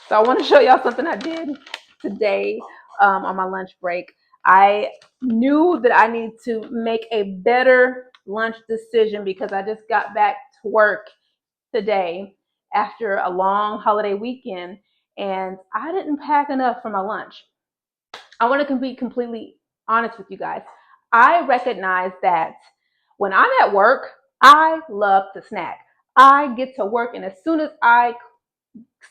So I want to show y'all something I did today on my lunch break. I knew that I need to make a better lunch decision because I just got back to work today after a long holiday weekend and I didn't pack enough for my lunch. I want to be completely honest with you guys. I recognize that when I'm at work, I love to snack. I get to work, and as soon as I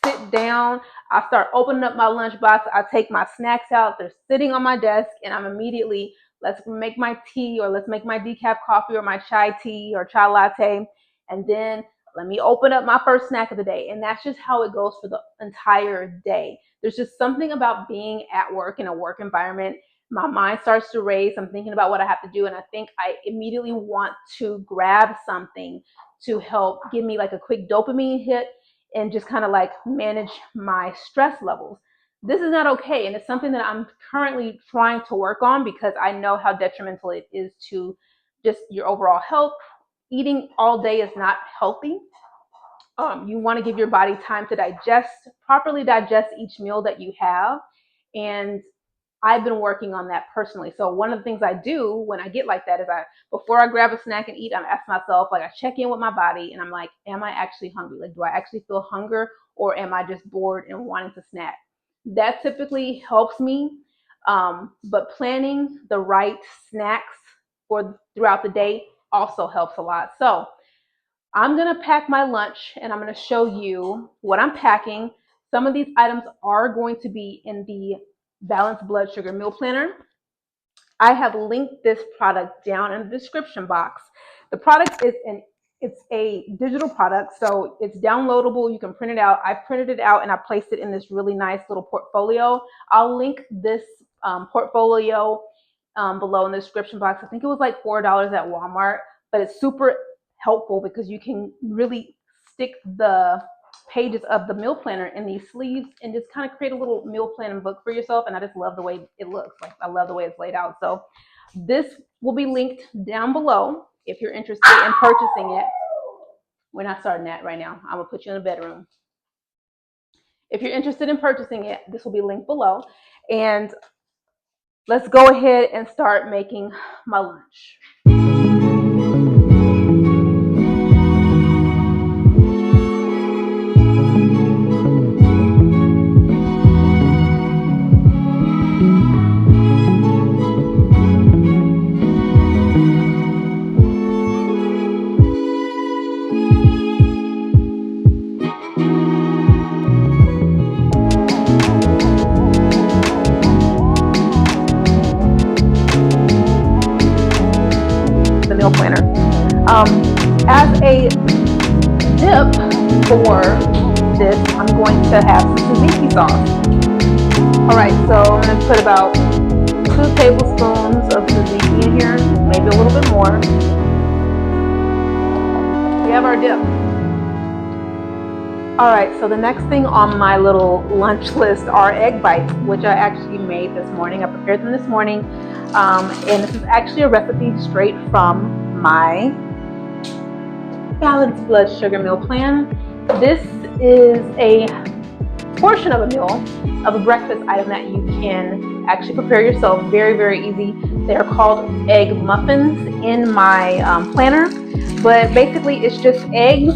sit down, I start opening up my lunchbox. I take my snacks out. They're sitting on my desk, and I'm immediately, let's make my tea, or let's make my decaf coffee, or my chai tea, or chai latte. And then let me open up my first snack of the day. And that's just how it goes for the entire day. There's just something about being at work in a work environment. My mind starts to race. I'm thinking about what I have to do. And I think I immediately want to grab something to help give me like a quick dopamine hit and just kind of like manage my stress levels. This is not okay. And it's something that I'm currently trying to work on because I know how detrimental it is to just your overall health. Eating all day is not healthy. You want to give your body time to properly digest each meal that you have. And I've been working on that personally. So one of the things I do when I get like that is before I grab a snack and eat, I'm asking myself, like I check in with my body and I'm like, am I actually hungry? Like, do I actually feel hunger or am I just bored and wanting to snack? That typically helps me. But planning the right snacks for throughout the day also helps a lot. So I'm going to pack my lunch and I'm going to show you what I'm packing. Some of these items are going to be in the Balanced Blood Sugar Meal Planner. I have linked this product down in the description box. The product it's a digital product, so it's downloadable. You can print it out. I printed it out and I placed it in this really nice little portfolio. I'll link this portfolio below in the description box. I think it was like $4 at Walmart, but it's super helpful because you can really stick the pages of the meal planner in these sleeves and just kind of create a little meal planning book for yourself. And I just love the way it looks. Like I love the way it's laid out. So this will be linked down below if you're interested in purchasing it. We're not starting that right now. I'm gonna put you in the bedroom. If you're interested in purchasing it, this will be linked below. And let's go ahead and start making my lunch. The meal planner. As a dip for this, I'm going to have some tzatziki sauce. All right, so I'm going to put about 2 tablespoons of tzatziki in here, maybe a little bit more. We have our dip. All right, so the next thing on my little lunch list are egg bites, which I actually made this morning. I prepared them this morning, and this is actually a recipe straight from my Balanced Blood Sugar Meal Plan. This is a portion of a meal, of a breakfast item that you can actually prepare yourself. Very, very easy. They're called egg muffins in my planner, but basically it's just eggs,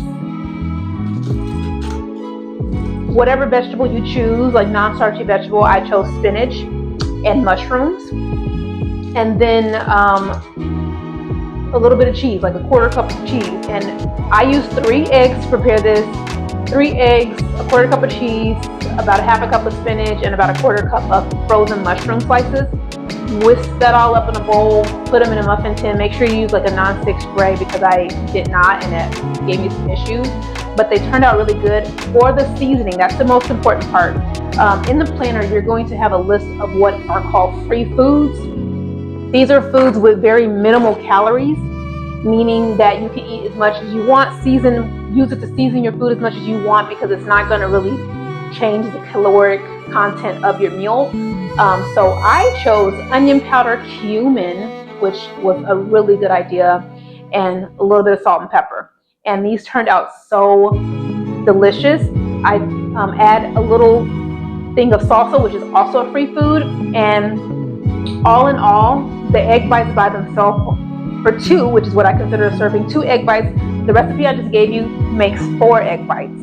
whatever vegetable you choose, like non-starchy vegetable. I chose spinach and mushrooms, and then a little bit of cheese, like a 1/4 cup of cheese. And I use 3 eggs to prepare this. 3 eggs, a 1/4 cup of cheese, about a 1/2 cup of spinach, and about a 1/4 cup of frozen mushroom slices. Whisk that all up in a bowl, put them in a muffin tin. Make sure you use like a non-stick spray because I did not and it gave me some issues. But they turned out really good. For the seasoning, that's the most important part. In the planner, you're going to have a list of what are called free foods. These are foods with very minimal calories, meaning that you can eat as much as you want. Use it to season your food as much as you want because it's not going to really change the caloric content of your meal. So I chose onion powder, cumin, which was a really good idea, and a little bit of salt and pepper. And these turned out so delicious. I Add a little thing of salsa, which is also a free food. And all in all, the egg bites by themselves for two, which is what I consider a serving, 2 egg bites. The recipe I just gave you makes 4 egg bites.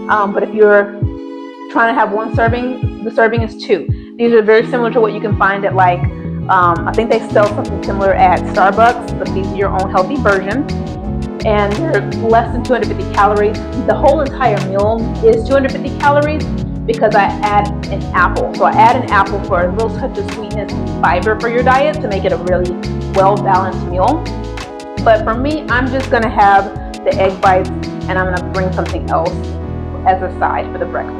But if you're trying to have one serving, the serving is 2. These are very similar to what you can find at like, I think they sell something similar at Starbucks, but these are your own healthy version. And they're less than 250 calories. The whole entire meal is 250 calories because I add an apple. So I add an apple for a little touch of sweetness and fiber for your diet to make it a really well-balanced meal. But for me, I'm just gonna have the egg bites and I'm gonna bring something else as a side for the breakfast.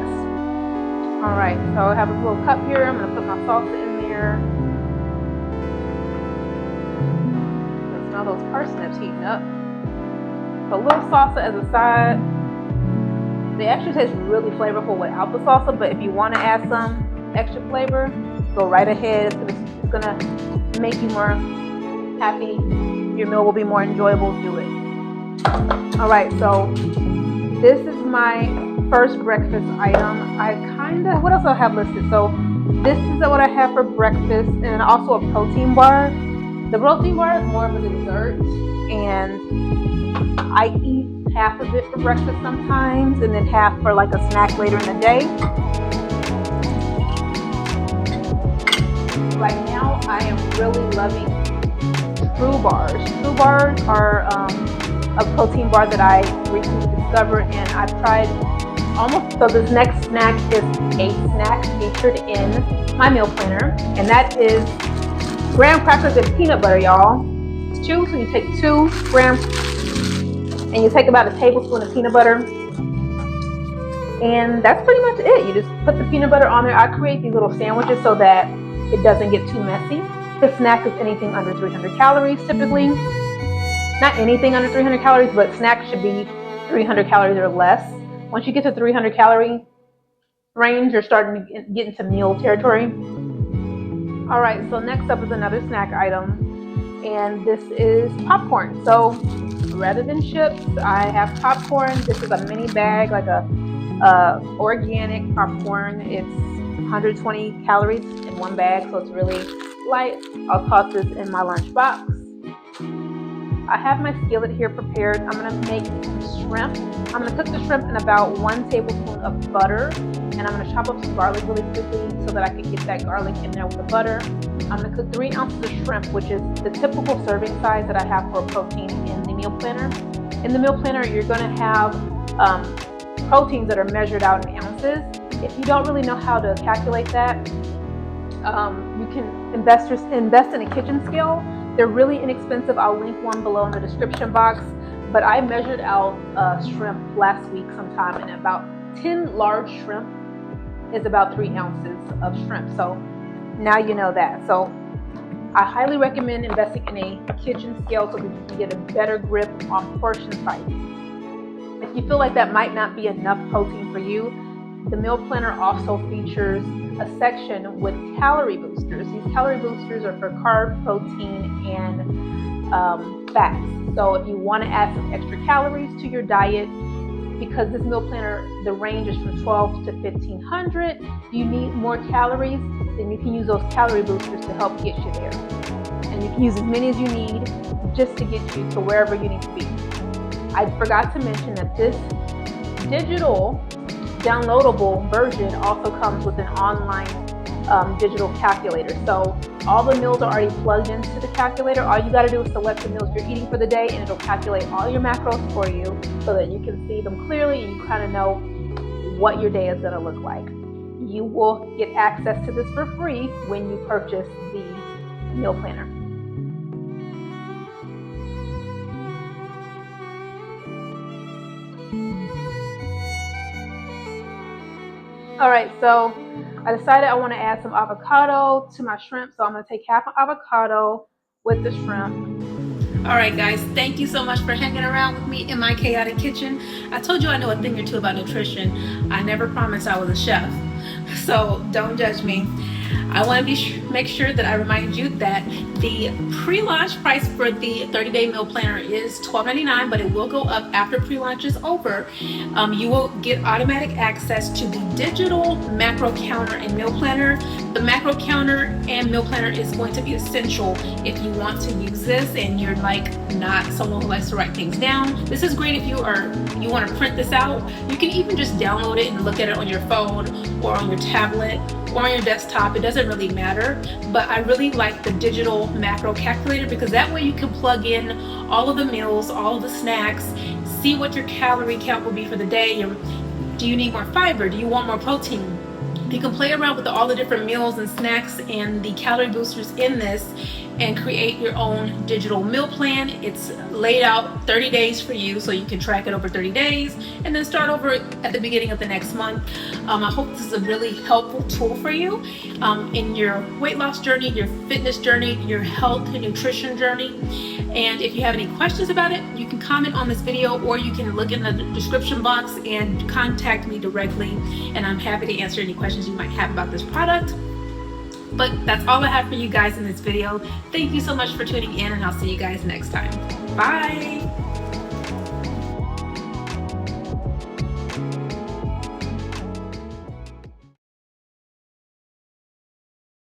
All right, so I have a little cup here. I'm gonna put my salsa in there. I smell those parsnips heating up. So a little salsa as a side. They actually taste really flavorful without the salsa, but if you want to add some extra flavor, go right ahead. It's gonna make you more happy. Your meal will be more enjoyable. Do it. All right, so this is my first breakfast item. What else do I have listed? So this is what I have for breakfast, and also a protein bar. The protein bar is more of a dessert, and I eat half of it for breakfast sometimes, and then half for like a snack later in the day. Right now, I am really loving True Bars. True Bars are a protein bar that I recently discovered, and I've tried almost. So this next snack is a snack featured in my meal planner, and that is graham crackers and peanut butter, y'all. It's 2, so you take 2 graham and you take about a tablespoon of peanut butter, and that's pretty much it. You just put the peanut butter on there. I create these little sandwiches so that it doesn't get too messy. The snack is anything under 300 calories typically. Not anything under 300 calories, but snacks should be 300 calories or less. Once you get to 300 calorie range, you're starting to get into meal territory. All right, so next up is another snack item, and this is popcorn. So rather than chips, I have popcorn. This is a mini bag, like a organic popcorn. It's 120 calories in one bag, so it's really light. I'll toss this in my lunch box. I have my skillet here prepared. I'm gonna make shrimp. I'm gonna cook the shrimp in about 1 tablespoon of butter, and I'm gonna chop up some garlic really quickly so that I can get that garlic in there with the butter. I'm gonna cook 3 ounces of shrimp, which is the typical serving size that I have for protein in the meal planner. In the meal planner, you're gonna have proteins that are measured out in ounces. If you don't really know how to calculate that, you can invest in a kitchen scale. They're really inexpensive. I'll link one below in the description box. But I measured out shrimp last week sometime, and about 10 large shrimp is about 3 ounces of shrimp. So now you know that. So I highly recommend investing in a kitchen scale so that you can get a better grip on portion sizing. If you feel like that might not be enough protein for you, the meal planner also features a section with calorie boosters. These calorie boosters are for carb, protein, and fats. So if you want to add some extra calories to your diet, because this meal planner, the range is from 12 to 1500, you need more calories, then you can use those calorie boosters to help get you there. And you can use as many as you need just to get you to wherever you need to be. I forgot to mention that this digital downloadable version also comes with an online digital calculator. So all the meals are already plugged into the calculator. All you got to do is select the meals you're eating for the day, and it'll calculate all your macros for you so that you can see them clearly and you kind of know what your day is going to look like. You will get access to this for free when you purchase the meal planner. All right, so I decided I want to add some avocado to my shrimp. So I'm going to take half an avocado with the shrimp. All right, guys, thank you so much for hanging around with me in my chaotic kitchen. I told you I know a thing or two about nutrition. I never promised I was a chef, so don't judge me. I want to make sure that I remind you that the pre-launch price for the 30-day meal planner is $12.99, but it will go up after pre-launch is over. You will get automatic access to the digital macro counter and meal planner. The macro counter and meal planner is going to be essential if you want to use this and you're like not someone who likes to write things down. This is great if you want to print this out. You can even just download it and look at it on your phone or on your tablet or on your desktop. It doesn't really matter, but I really like the digital macro calculator because that way you can plug in all of the meals, all of the snacks, see what your calorie count will be for the day. Do you need more fiber? Do you want more protein? You can play around with all the different meals and snacks and the calorie boosters in this and create your own digital meal plan. It's laid out 30 days for you, so you can track it over 30 days and then start over at the beginning of the next month. I hope this is a really helpful tool for you in your weight loss journey, your fitness journey, your health and nutrition journey. And if you have any questions about it, you can comment on this video or you can look in the description box and contact me directly, and I'm happy to answer any questions you might have about this product. But that's all I have for you guys in this video. Thank you so much for tuning in, and I'll see you guys next time. Bye.